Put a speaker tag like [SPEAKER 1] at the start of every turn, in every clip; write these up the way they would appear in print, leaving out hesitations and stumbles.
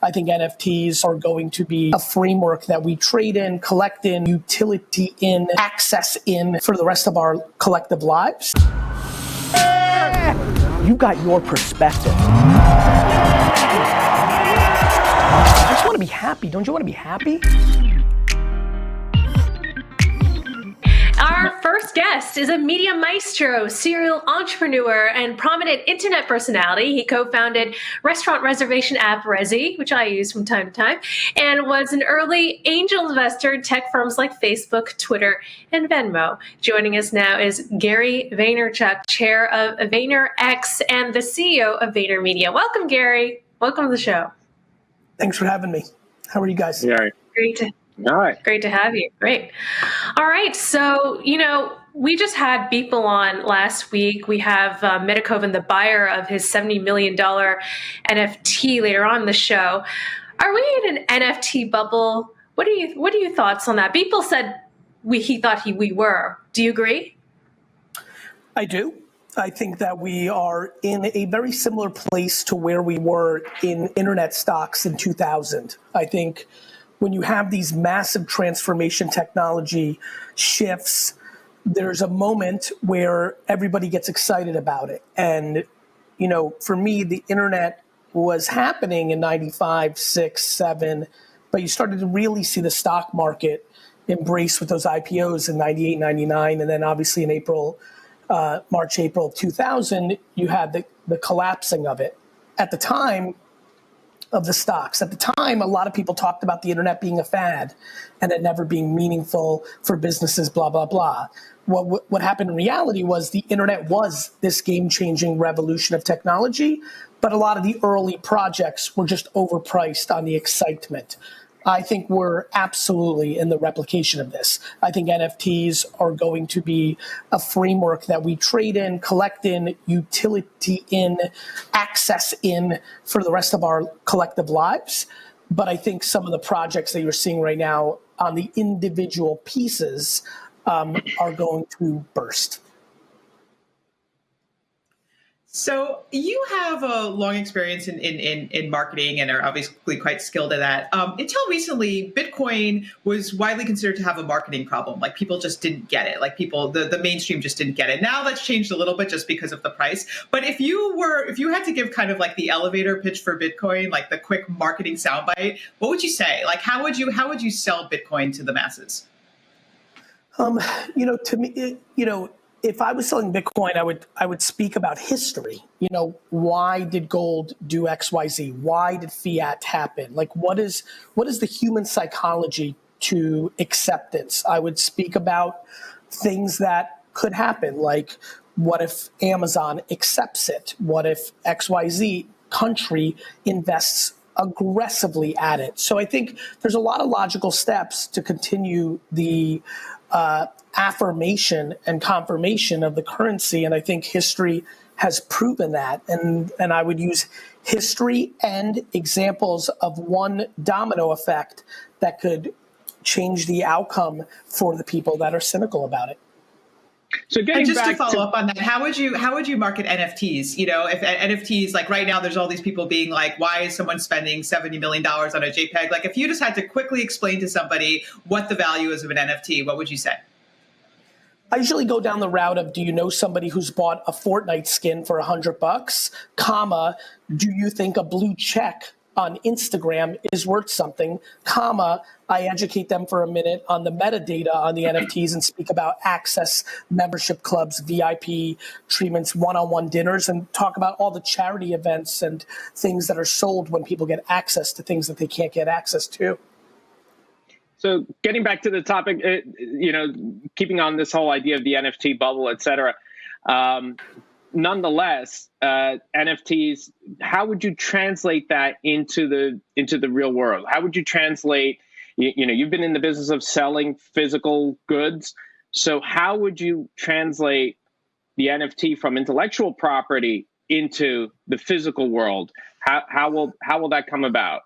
[SPEAKER 1] I think NFTs are going to be a framework that we trade in, collect in, utility in, access in for the rest of our collective lives.
[SPEAKER 2] You got your perspective. I just want to be happy. Don't you want to be happy?
[SPEAKER 3] Our first guest is a media maestro, serial entrepreneur, and prominent internet personality. He co-founded restaurant reservation app Resy, which I use from time to time, and was an early angel investor in tech firms like Facebook, Twitter, and Venmo. Joining us now is Gary Vaynerchuk, chair of VaynerX and the CEO of VaynerMedia. Welcome, Gary. Welcome to the show.
[SPEAKER 1] Thanks for having me. How are you guys?
[SPEAKER 4] Yeah.
[SPEAKER 3] Great to have you. Great. All right. So, we just had Beeple on last week. We have Metakoven, the buyer of his $70 million NFT, later on in the show. Are we in an NFT bubble? What are your thoughts on that? Beeple said he thought we were. Do you agree?
[SPEAKER 1] I do. I think that we are in a very similar place to where we were in internet stocks in 2000. I think when you have these massive transformation technology shifts, there's a moment where everybody gets excited about it. And, for me, the internet was happening in 95, 6, 7, but you started to really see the stock market embrace with those IPOs in 98, 99, and then obviously in March, April 2000, you had the collapsing of it. At the time of the stocks, a lot of people talked about the internet being a fad and it never being meaningful for businesses, blah, blah, blah. What happened in reality was the internet was this game-changing revolution of technology, but a lot of the early projects were just overpriced on the excitement. I think we're absolutely in the replication of this. I think NFTs are going to be a framework that we trade in, collect in, utility in, access in for the rest of our collective lives. But I think some of the projects that you're seeing right now on the individual pieces are going to burst.
[SPEAKER 5] So you have a long experience in marketing and are obviously quite skilled at that. Until recently, Bitcoin was widely considered to have a marketing problem. Like people just didn't get it. Like the mainstream just didn't get it. Now that's changed a little bit just because of the price. But if you had to give kind of like the elevator pitch for Bitcoin, like the quick marketing soundbite, what would you say? Like how would you sell Bitcoin to the masses?
[SPEAKER 1] To me, if I was selling Bitcoin, I would speak about history. Why did gold do X, Y, Z? Why did fiat happen? Like, what is the human psychology to acceptance? I would speak about things that could happen, like what if Amazon accepts it? What if XYZ country invests aggressively at it? So I think there's a lot of logical steps to continue the affirmation and confirmation of the currency. And I think history has proven that. And I would use history and examples of one domino effect that could change the outcome for the people that are cynical about it.
[SPEAKER 5] So to follow up on that, how would you market NFTs? If NFTs, like right now, there's all these people being like, why is someone spending $70 million on a JPEG? Like if you just had to quickly explain to somebody what the value is of an NFT, what would you say?
[SPEAKER 1] I usually go down the route of, do you know somebody who's bought a Fortnite skin for $100, comma, do you think a blue check on Instagram is worth something, comma, I educate them for a minute on the metadata on the NFTs and speak about access, membership clubs, VIP treatments, one-on-one dinners, and talk about all the charity events and things that are sold when people get access to things that they can't get access to.
[SPEAKER 4] So getting back to the topic, keeping on this whole idea of the NFT bubble, et cetera, nonetheless, NFTs, how would you translate that into the real world? How would you translate, you've been in the business of selling physical goods. So how would you translate the NFT from intellectual property into the physical world? How will that come about?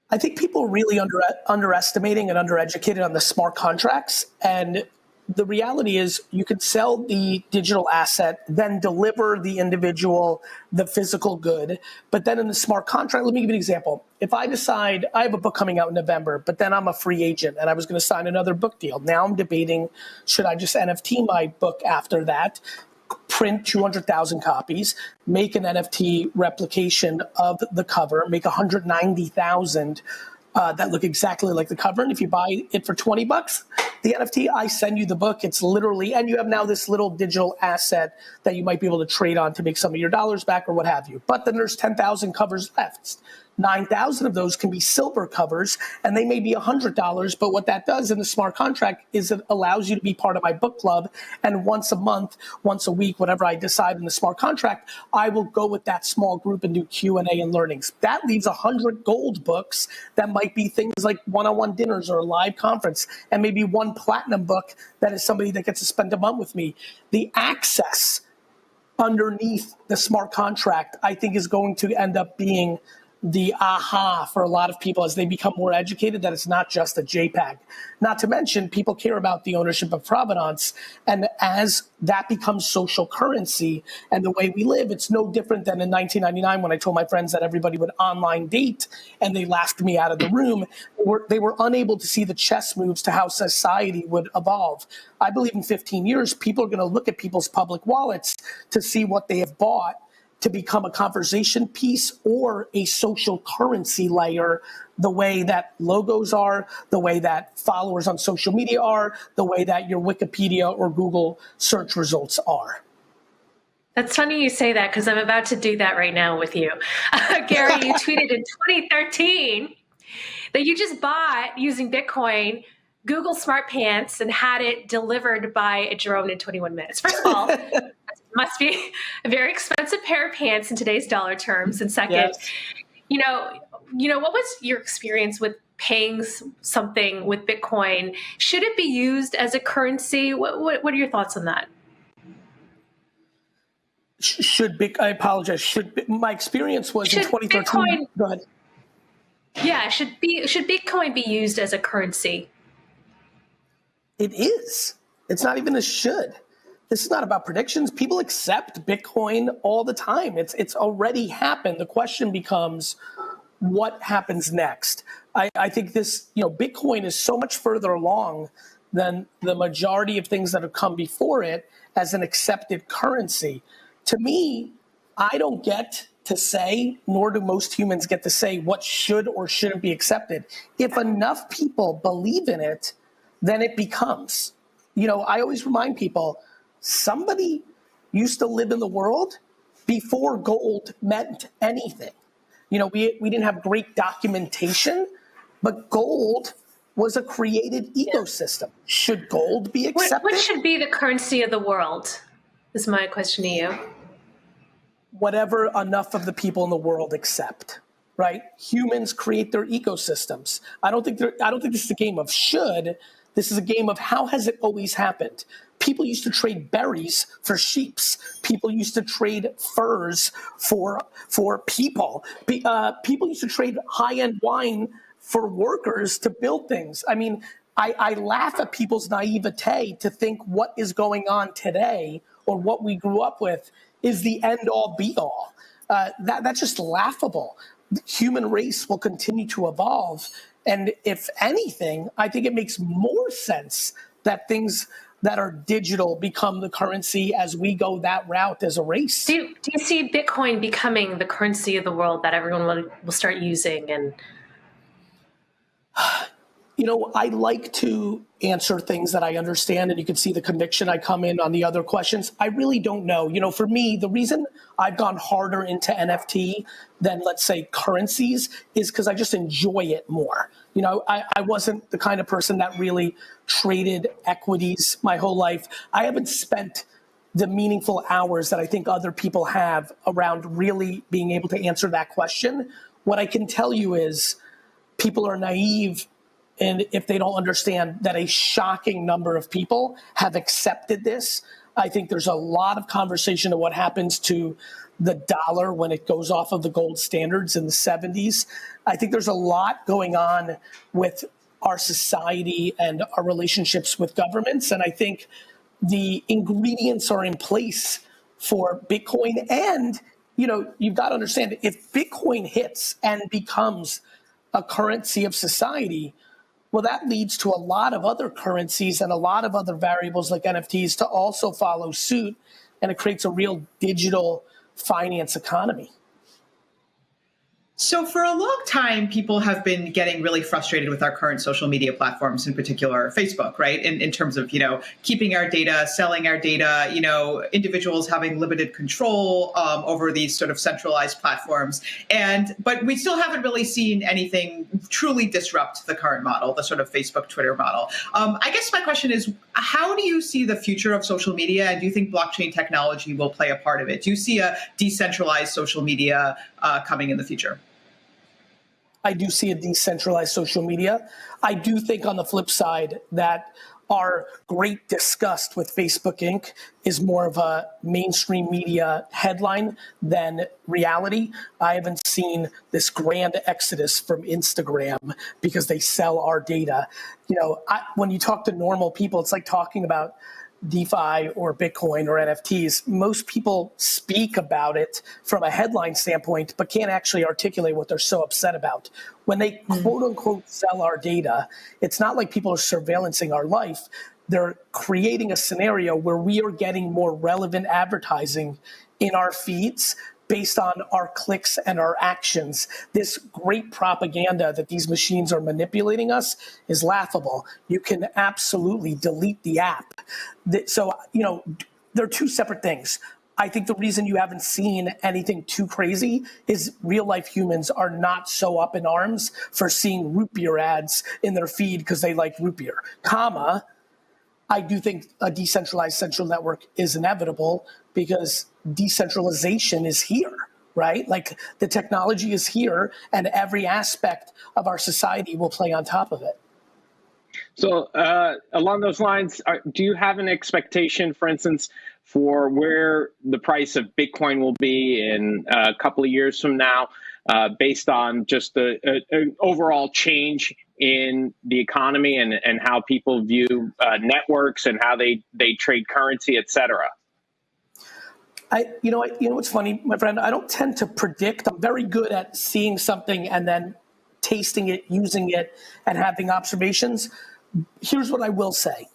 [SPEAKER 1] I think people are really underestimating and undereducated on the smart contracts. And the reality is you could sell the digital asset, then deliver the individual the physical good. But then in the smart contract, let me give you an example. If I decide I have a book coming out in November, but then I'm a free agent and I was going to sign another book deal. Now I'm debating, should I just NFT my book after that, print 200,000 copies, make an NFT replication of the cover, make 190,000 that look exactly like the cover. And if you buy it for $20, the NFT, I send you the book. It's literally, and you have now this little digital asset that you might be able to trade on to make some of your dollars back or what have you. But then there's 10,000 covers left. 9,000 of those can be silver covers, and they may be $100. But what that does in the smart contract is it allows you to be part of my book club. And once a month, once a week, whatever I decide in the smart contract, I will go with that small group and do Q&A and learnings. That leaves 100 gold books that might be things like one-on-one dinners or a live conference, and maybe one platinum book that is somebody that gets to spend a month with me. The access underneath the smart contract, I think, is going to end up being the aha for a lot of people as they become more educated that it's not just a JPEG. Not to mention, people care about the ownership of provenance. And as that becomes social currency and the way we live, it's no different than in 1999 when I told my friends that everybody would online date and they laughed me out of the room. They were unable to see the chess moves to how society would evolve. I believe in 15 years, people are going to look at people's public wallets to see what they have bought to become a conversation piece or a social currency layer, the way that logos are, the way that followers on social media are, the way that your Wikipedia or Google search results are.
[SPEAKER 3] That's funny you say that because I'm about to do that right now with you. Gary, you tweeted in 2013 that you just bought, using Bitcoin, Google Smart Pants and had it delivered by a drone in 21 minutes. First of all, that must be a very expensive pair of pants in today's dollar terms. And second,
[SPEAKER 1] Yes.
[SPEAKER 3] you know, what was your experience with paying something with Bitcoin? Should it be used as a currency? What are your thoughts on that?
[SPEAKER 1] I apologize. My experience was in 2013.
[SPEAKER 3] Bitcoin,
[SPEAKER 1] Go ahead.
[SPEAKER 3] yeah, should Bitcoin be used as a currency?
[SPEAKER 1] It is. It's not even a should. This is not about predictions. People accept Bitcoin all the time. It's already happened. The question becomes, what happens next? I think this, Bitcoin is so much further along than the majority of things that have come before it as an accepted currency. To me, I don't get to say, nor do most humans get to say what should or shouldn't be accepted. If enough people believe in it, then it becomes. I always remind people, somebody used to live in the world before gold meant anything. We didn't have great documentation, but gold was a created ecosystem. Should gold be accepted?
[SPEAKER 3] What should be the currency of the world, is my question to you.
[SPEAKER 1] Whatever enough of the people in the world accept, right? Humans create their ecosystems. I don't think this is a game of should. This is a game of how has it always happened. People used to trade berries for sheeps. People used to trade furs for people. People used to trade high-end wine for workers to build things. I mean, I laugh at people's naivete to think what is going on today or what we grew up with is the end-all, be-all. That's just laughable. The human race will continue to evolve. And if anything, I think it makes more sense that things that are digital become the currency as we go that route as a race.
[SPEAKER 3] Do you see Bitcoin becoming the currency of the world that everyone will start using? And
[SPEAKER 1] I like to answer things that I understand, and you can see the conviction I come in on the other questions. I really don't know. For me, the reason I've gone harder into NFT than, let's say, currencies is because I just enjoy it more. I wasn't the kind of person that really traded equities my whole life. I haven't spent the meaningful hours that I think other people have around really being able to answer that question. What I can tell you is people are naive, and if they don't understand that a shocking number of people have accepted this. I think there's a lot of conversation of what happens to the dollar when it goes off of the gold standards in the 70s. I think there's a lot going on with our society and our relationships with governments. And I think the ingredients are in place for Bitcoin. And, you've got to understand, if Bitcoin hits and becomes a currency of society, well, that leads to a lot of other currencies and a lot of other variables like NFTs to also follow suit. And it creates a real digital finance economy.
[SPEAKER 5] So for a long time, people have been getting really frustrated with our current social media platforms, in particular Facebook, right? In terms of, keeping our data, selling our data, individuals having limited control over these sort of centralized platforms. But we still haven't really seen anything truly disrupt the current model, the sort of Facebook, Twitter model. I guess my question is, how do you see the future of social media? And do you think blockchain technology will play a part of it? Do you see a decentralized social media coming in the future?
[SPEAKER 1] I do see a decentralized social media. I do think on the flip side that our great disgust with Facebook Inc. is more of a mainstream media headline than reality. I haven't seen this grand exodus from Instagram because they sell our data. When you talk to normal people, it's like talking about DeFi or Bitcoin or NFTs. Most people speak about it from a headline standpoint, but can't actually articulate what they're so upset about. When they quote unquote sell our data, it's not like people are surveillancing our life. They're creating a scenario where we are getting more relevant advertising in our feeds based on our clicks and our actions. This great propaganda that these machines are manipulating us is laughable. You can absolutely delete the app. So, they're two separate things. I think the reason you haven't seen anything too crazy is real life humans are not so up in arms for seeing root beer ads in their feed because they like root beer, I do think a decentralized central network is inevitable because decentralization is here, right? Like the technology is here and every aspect of our society will play on top of it.
[SPEAKER 4] So along those lines, do you have an expectation, for instance, for where the price of Bitcoin will be in a couple of years from now, based on just the overall change in the economy and how people view networks and how they trade currency, et cetera?
[SPEAKER 1] What's funny, my friend? I don't tend to predict. I'm very good at seeing something and then tasting it, using it, and having observations. Here's what I will say.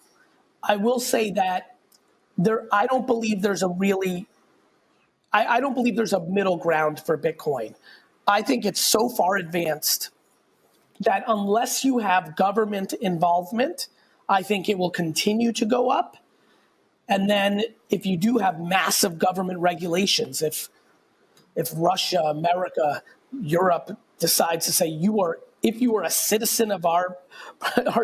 [SPEAKER 1] I will say that I don't believe there's a middle ground for Bitcoin. I think it's so far advanced that unless you have government involvement, I think it will continue to go up. And then if you do have massive government regulations, if Russia, America, Europe decides to say if you are a citizen of our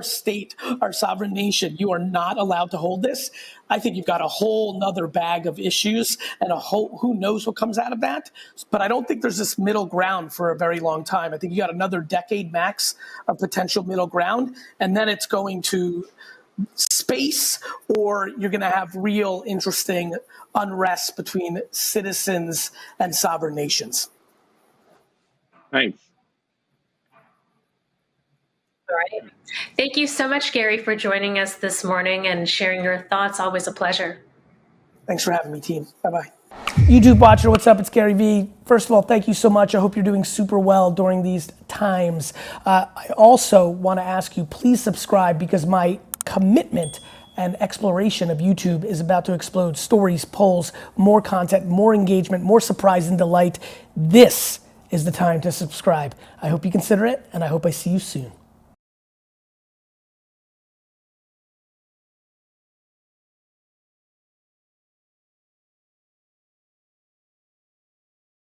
[SPEAKER 1] state, our sovereign nation, you are not allowed to hold this, I think you've got a whole nother bag of issues and who knows what comes out of that. But I don't think there's this middle ground for a very long time. I think you got another decade max of potential middle ground, and then it's going to space, or you're going to have real interesting unrest between citizens and sovereign nations.
[SPEAKER 4] Thanks.
[SPEAKER 3] All right. Thank you so much, Gary, for joining us this morning and sharing your thoughts. Always a pleasure.
[SPEAKER 1] Thanks for having me, team. Bye-bye.
[SPEAKER 2] YouTube watcher, what's up? It's Garyvee. First of all, thank you so much. I hope you're doing super well during these times. I also want to ask you, please subscribe because my commitment and exploration of YouTube is about to explode. Stories, polls, more content, more engagement, more surprise and delight. This is the time to subscribe. I hope you consider it, and I hope I see you soon.